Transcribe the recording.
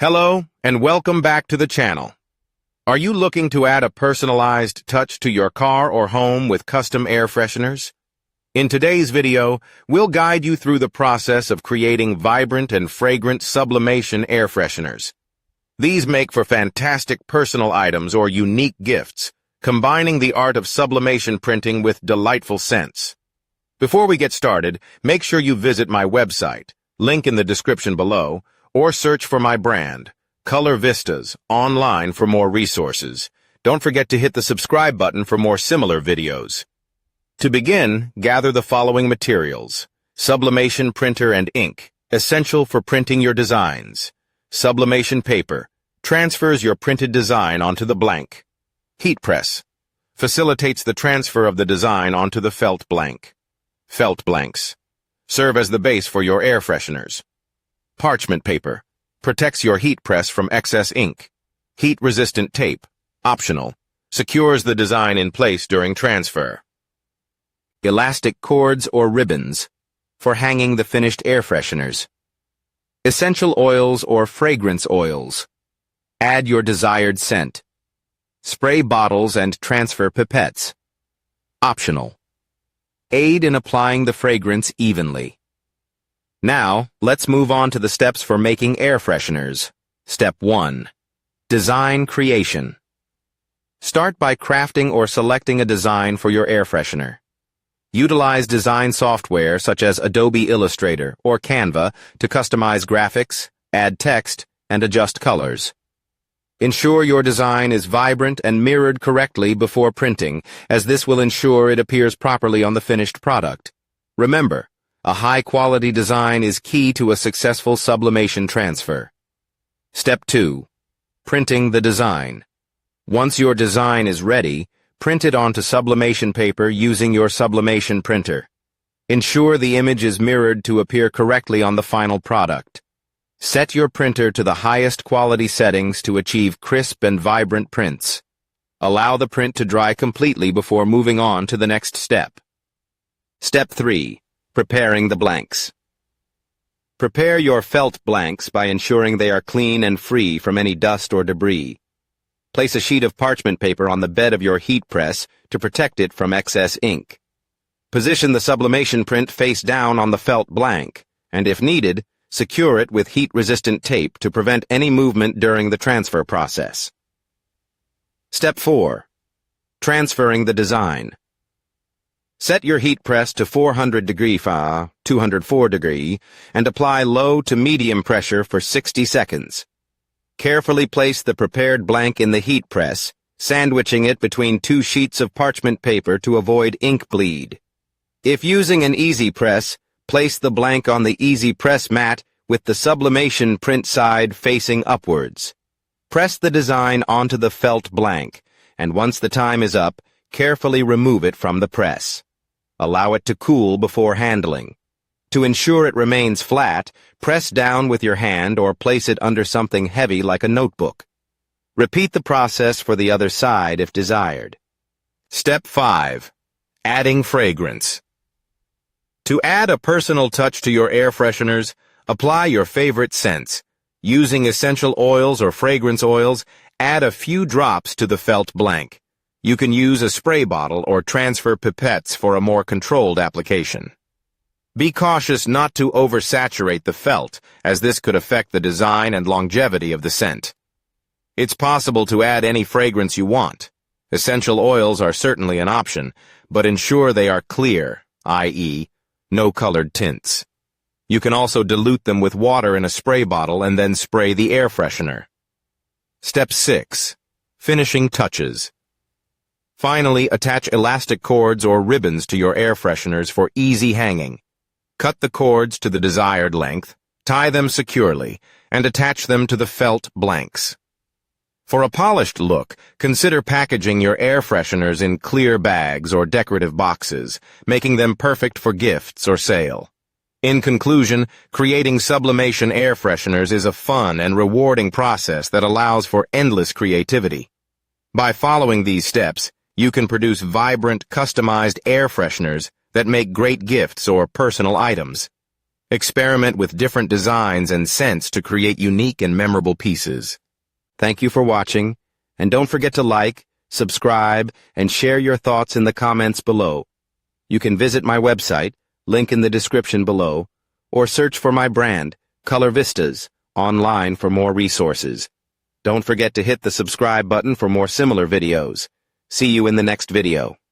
Hello, and welcome back to the channel. Are you looking to add a personalized touch to your car or home with custom air fresheners? In today's video, we'll guide you through the process of creating vibrant and fragrant sublimation air fresheners. These make for fantastic personal items or unique gifts, combining the art of sublimation printing with delightful scents. Before we get started, make sure you visit my website, link in the description below, or search for my brand, Color Vistas, online for more resources. Don't forget to hit the subscribe button for more similar videos. To begin, gather the following materials: sublimation printer and ink, essential for printing your designs; sublimation paper, transfers your printed design onto the blank; heat press, facilitates the transfer of the design onto the felt blank; felt blanks, serve as the base for your air fresheners; parchment paper, protects your heat press from excess ink; heat-resistant tape, optional, secures the design in place during transfer; elastic cords or ribbons, for hanging the finished air fresheners; essential oils or fragrance oils, add your desired scent; spray bottles and transfer pipettes, optional, aid in applying the fragrance evenly. Now, let's move on to the steps for making air fresheners. Step 1. Design creation. Start by crafting or selecting a design for your air freshener. Utilize design software such as Adobe Illustrator or Canva to customize graphics, add text, and adjust colors. Ensure your design is vibrant and mirrored correctly before printing, as this will ensure it appears properly on the finished product. Remember, a high-quality design is key to a successful sublimation transfer. Step 2. Printing the design. Once your design is ready, print it onto sublimation paper using your sublimation printer. Ensure the image is mirrored to appear correctly on the final product. Set your printer to the highest quality settings to achieve crisp and vibrant prints. Allow the print to dry completely before moving on to the next step. Step 3. Preparing the blanks. Prepare your felt blanks by ensuring they are clean and free from any dust or debris. Place a sheet of parchment paper on the bed of your heat press to protect it from excess ink. Position the sublimation print face down on the felt blank, and if needed, secure it with heat-resistant tape to prevent any movement during the transfer process. Step 4. Transferring the design. Set your heat press to 400 degree Fa, 204 degree, and apply low to medium pressure for 60 seconds. Carefully place the prepared blank in the heat press, sandwiching it between two sheets of parchment paper to avoid ink bleed. If using an easy press, place the blank on the easy press mat with the sublimation print side facing upwards. Press the design onto the felt blank, and once the time is up, carefully remove it from the press. Allow it to cool before handling. To ensure it remains flat, press down with your hand or place it under something heavy like a notebook. Repeat the process for the other side if desired. Step 5. Adding fragrance. To add a personal touch to your air fresheners, apply your favorite scents. Using essential oils or fragrance oils, add a few drops to the felt blank. You can use a spray bottle or transfer pipettes for a more controlled application. Be cautious not to oversaturate the felt, as this could affect the design and longevity of the scent. It's possible to add any fragrance you want. Essential oils are certainly an option, but ensure they are clear, i.e., no colored tints. You can also dilute them with water in a spray bottle and then spray the air freshener. Step 6. Finishing touches. Finally, attach elastic cords or ribbons to your air fresheners for easy hanging. Cut the cords to the desired length, tie them securely, and attach them to the felt blanks. For a polished look, consider packaging your air fresheners in clear bags or decorative boxes, making them perfect for gifts or sale. In conclusion, creating sublimation air fresheners is a fun and rewarding process that allows for endless creativity. By following these steps, you can produce vibrant, customized air fresheners that make great gifts or personal items. Experiment with different designs and scents to create unique and memorable pieces. Thank you for watching, and don't forget to like, subscribe, and share your thoughts in the comments below. You can visit my website, link in the description below, or search for my brand, Color Vistas, online for more resources. Don't forget to hit the subscribe button for more similar videos. See you in the next video.